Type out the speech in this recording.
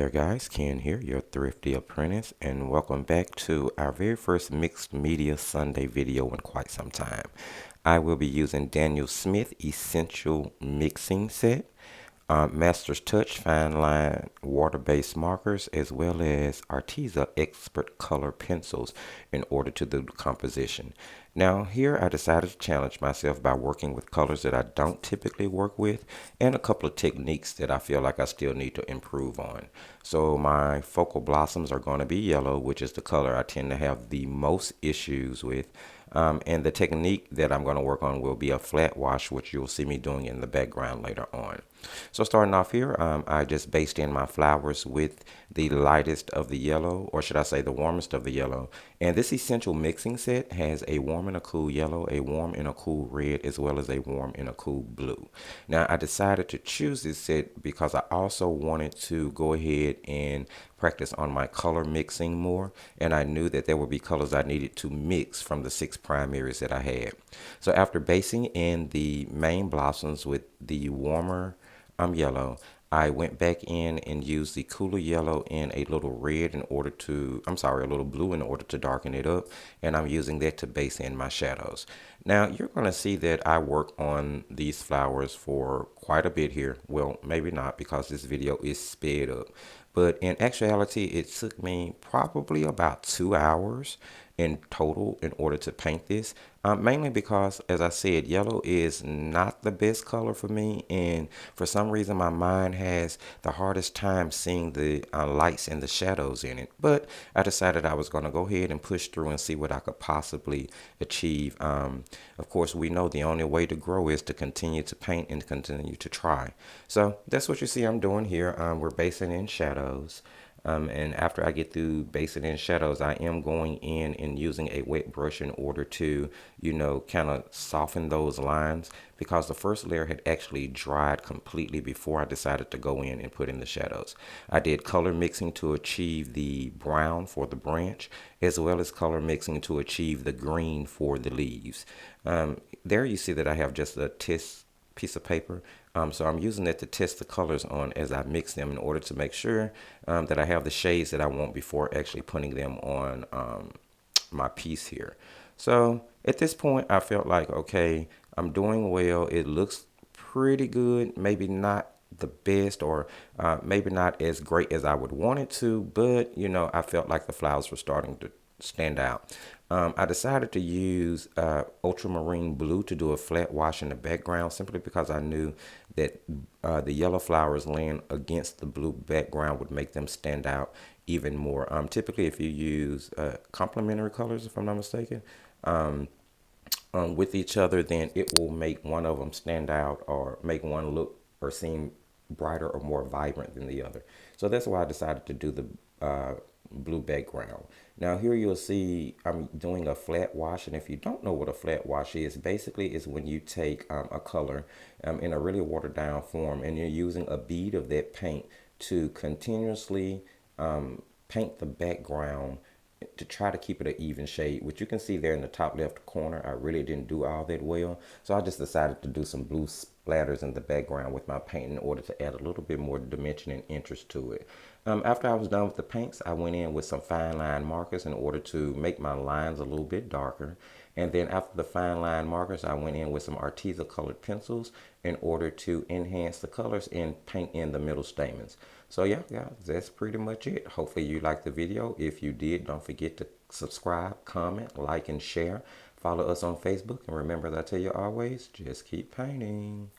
there guys, Ken here, your thrifty apprentice, and welcome back to our very first mixed media Sunday video in quite some time. I will be using Daniel Smith Essential Mixing Set, Master's Touch Fine Line water-based markers, as well as Arteza Expert color pencils in order to do the composition. Now here I decided to challenge myself by working with colors that I don't typically work with and a couple of techniques that I feel like I still need to improve on. So my focal blossoms are going to be yellow, which is the color I tend to have the most issues with. And the technique that I'm going to work on will be a flat wash, which you'll see me doing in the background later on. So starting off here, I just based in my flowers with the lightest of the yellow, or should I say the warmest of the yellow. And this essential mixing set has a warm and a cool yellow, a warm and a cool red, as well as a warm and a cool blue. Now I decided to choose this set because I also wanted to go ahead and practice on my color mixing more, and I knew that there would be colors I needed to mix from the 6 primaries that I had. So after basing in the main blossoms with the warmer yellow, I went back in and used the cooler yellow and a little red in order to, a little blue in order to darken it up, and I'm using that to base in my shadows. Now you're going to see that I work on these flowers for quite a bit here. Well, maybe not, because this video is sped up, but in actuality it took me probably about 2 hours in total in order to paint this, mainly because, as I said, yellow is not the best color for me, and for some reason my mind has the hardest time seeing the lights and the shadows in it. But I decided I was going to go ahead and push through and see what I could possibly achieve. Of course, we know the only way to grow is to continue to paint and continue to try. So that's what you see I'm doing here. We're basing in shadows. And after I get through basing in shadows, I am going in and using a wet brush in order to, kind of soften those lines, because the first layer had actually dried completely before I decided to go in and put in the shadows. I did color mixing to achieve the brown for the branch, as well as color mixing to achieve the green for the leaves. There you see that I have just a test piece of paper. So I'm using that to test the colors on as I mix them in order to make sure that I have the shades that I want before actually putting them on my piece here. So at this point I felt like, okay, I'm doing well. It looks pretty good. Maybe not the best, or maybe not as great as I would want it to, but I felt like the flowers were starting to stand out. I decided to use ultramarine blue to do a flat wash in the background, simply because I knew that the yellow flowers laying against the blue background would make them stand out even more. Typically, if you use complementary colors, if I'm not mistaken, with each other, then it will make one of them stand out, or make one look or seem brighter or more vibrant than the other. So that's why I decided to do the blue background. Now here you'll see I'm doing a flat wash, and if you don't know what a flat wash is, basically is when you take a color in a really watered down form, and you're using a bead of that paint to continuously paint the background to try to keep it an even shade, which you can see there in the top left corner. I really didn't do all that well, so I just decided to do some blue splatters in the background with my paint in order to add a little bit more dimension and interest to it. After I was done with the paints, I went in with some fine line markers in order to make my lines a little bit darker. And then after the fine line markers, I went in with some Arteza colored pencils in order to enhance the colors and paint in the middle stamens. So yeah, guys, that's pretty much it. Hopefully you liked the video. If you did, don't forget to subscribe, comment, like, and share. Follow us on Facebook. And remember, as I tell you always, just keep painting.